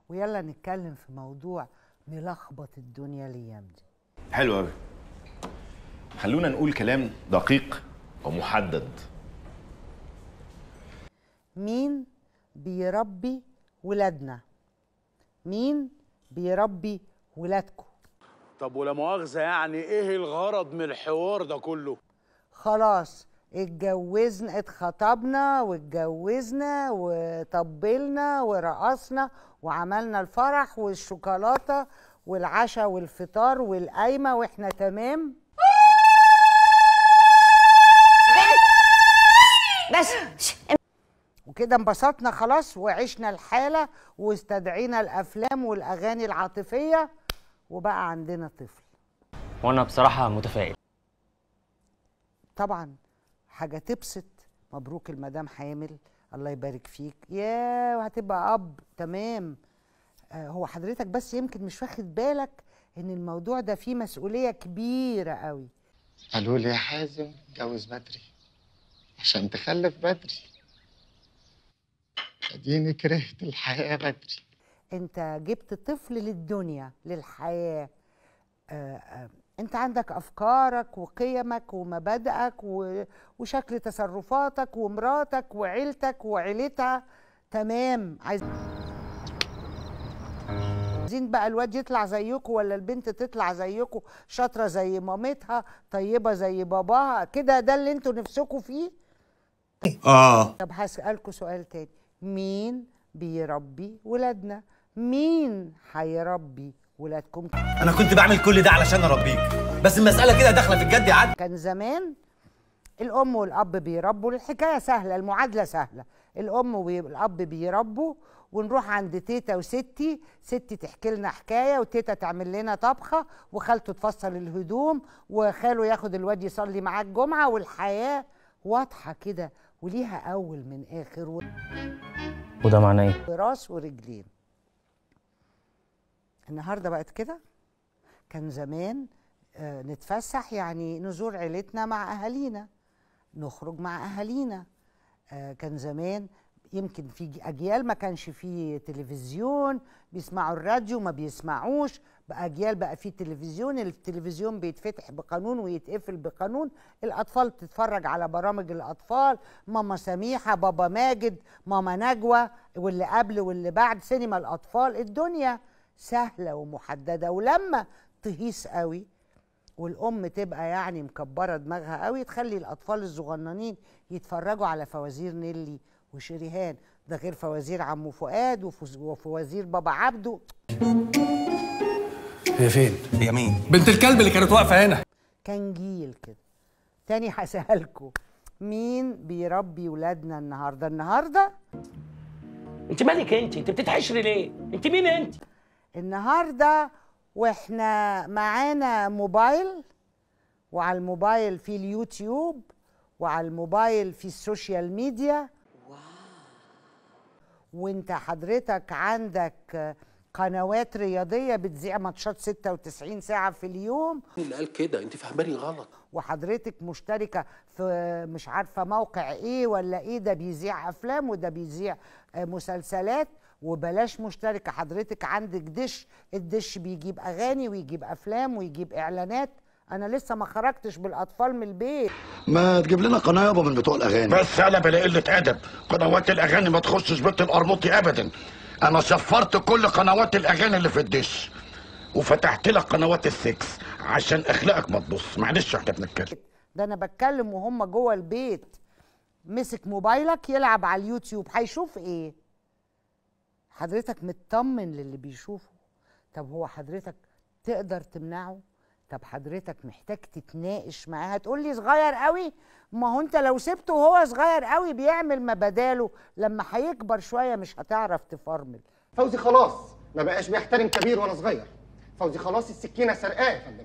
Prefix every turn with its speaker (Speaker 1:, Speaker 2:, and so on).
Speaker 1: ويلا نتكلم في موضوع ملخبط الدنيا الايام دي.
Speaker 2: حلو قوي. خلونا نقول كلام دقيق ومحدد.
Speaker 1: مين بيربي ولادنا؟ مين بيربي ولادكم؟
Speaker 3: طب ولا مؤاخذة، يعني ايه الغرض من الحوار ده كله؟
Speaker 1: خلاص اتجوزنا، اتخطبنا واتجوزنا وطبلنا ورقصنا وعملنا الفرح والشوكولاتة والعشاء والفطار والقايمة واحنا تمام.
Speaker 4: بس
Speaker 1: وكده انبسطنا خلاص وعشنا الحالة واستدعينا الأفلام والأغاني العاطفية وبقى عندنا طفل.
Speaker 5: وانا بصراحه متفائل.
Speaker 1: طبعا حاجة تبسط. مبروك المدام حامل، الله يبارك فيك. يا وهتبقى أب تمام. هو حضرتك بس يمكن مش واخد بالك إن الموضوع ده فيه مسؤولية كبيرة قوي.
Speaker 6: قالوا لي يا حازم اتجوز بدري عشان تخلف بدري. اديني كرهت الحياة بدري.
Speaker 1: انت جبت طفل للدنيا للحياة. انت عندك افكارك وقيمك ومبادئك وشكل تصرفاتك ومراتك وعيلتك وعيلتها تمام. عايزين بقى الواد يطلع زيكم ولا البنت تطلع زيكم، شاطرة زي مامتها، طيبة زي باباها كده، ده اللي انتوا نفسكم فيه؟ طب هسألكوا سؤال تاني، مين بيربي ولادنا؟ مين هيربي ولادكم؟
Speaker 7: انا كنت بعمل كل ده علشان اربيك، بس المسألة كده داخلة في الجد يا عادل.
Speaker 1: كان زمان الأم والأب بيربوا، الحكاية سهلة، المعادلة سهلة. الأم والأب بيربوا ونروح عند تيتا وستي، ستي تحكي لنا حكاية وتيتا تعمل لنا طبخة وخالته تفصل الهدوم وخاله ياخد الواد يصلي معاه الجمعة، والحياة واضحة كده وليها أول من آخر
Speaker 5: وده معناه ايه؟
Speaker 1: وراس ورجلين. النهاردة بقت كده. كان زمان نتفسح يعني نزور عيلتنا مع أهالينا، نخرج مع أهالينا. كان زمان يمكن في أجيال ما كانش فيه تلفزيون، بيسمعوا الراديو ما بيسمعوش، بقى أجيال بقى فيه تلفزيون، التلفزيون بيتفتح بقانون ويتقفل بقانون، الأطفال تتفرج على برامج الأطفال، ماما سميحة، بابا ماجد، ماما نجوى، واللي قبل واللي بعد، سينما الأطفال. الدنيا سهلة ومحددة. ولما تهيس قوي والأم تبقى يعني مكبرة دماغها قوي تخلي الأطفال الصغننين يتفرجوا على فوازير نيلي وشريهان، ده غير فوازير عمو فؤاد وفوازير بابا عبده.
Speaker 7: هي فين؟ هي مين؟ بنت الكلب اللي كانت واقفة هنا.
Speaker 1: كان جيل كده. تاني هسألكوا، مين بيربي ولادنا النهارده؟
Speaker 8: انت مالك انت بتتحشري ليه؟ انت مين انت؟
Speaker 1: النهارده واحنا معانا موبايل، وعلى الموبايل في اليوتيوب، وعلى الموبايل في السوشيال ميديا. وانت حضرتك عندك قنوات رياضية بتذيع ماتشات 96 ساعة في اليوم.
Speaker 8: مين اللي قال كده؟ انت فاهماني غلط.
Speaker 1: وحضرتك مشتركة في مش عارفة موقع ايه ولا ايه، ده بيذيع افلام وده بيذيع مسلسلات. وبلاش مشتركة، حضرتك عندك دش، الدش بيجيب اغاني ويجيب افلام ويجيب اعلانات. انا لسه ما خرجتش بالاطفال من البيت.
Speaker 9: ما تجيب لنا قناه يابا من بتوع الاغاني.
Speaker 10: بس انا بلا قله ادب، قنوات الاغاني ما تخشش بيت القرموطي ابدا. انا شفرت كل قنوات الاغاني اللي في الدش وفتحت لك قنوات السكس عشان اخلاقك ما تبص. معلش احنا بنتكلم.
Speaker 1: ده انا بتكلم وهم جوه البيت. مسك موبايلك يلعب على اليوتيوب، هيشوف ايه؟ حضرتك مطمن للي بيشوفه؟ طب هو حضرتك تقدر تمنعه؟ طب حضرتك محتاج تتناقش معاه. هتقولي صغير قوي، ما هو انت لو سبته وهو صغير قوي بيعمل ما بداله، لما هيكبر شويه مش هتعرف تفرمل.
Speaker 6: فوزي خلاص ما بقاش بيحترم كبير ولا صغير. فوزي خلاص السكينه سرقاه يا فندم.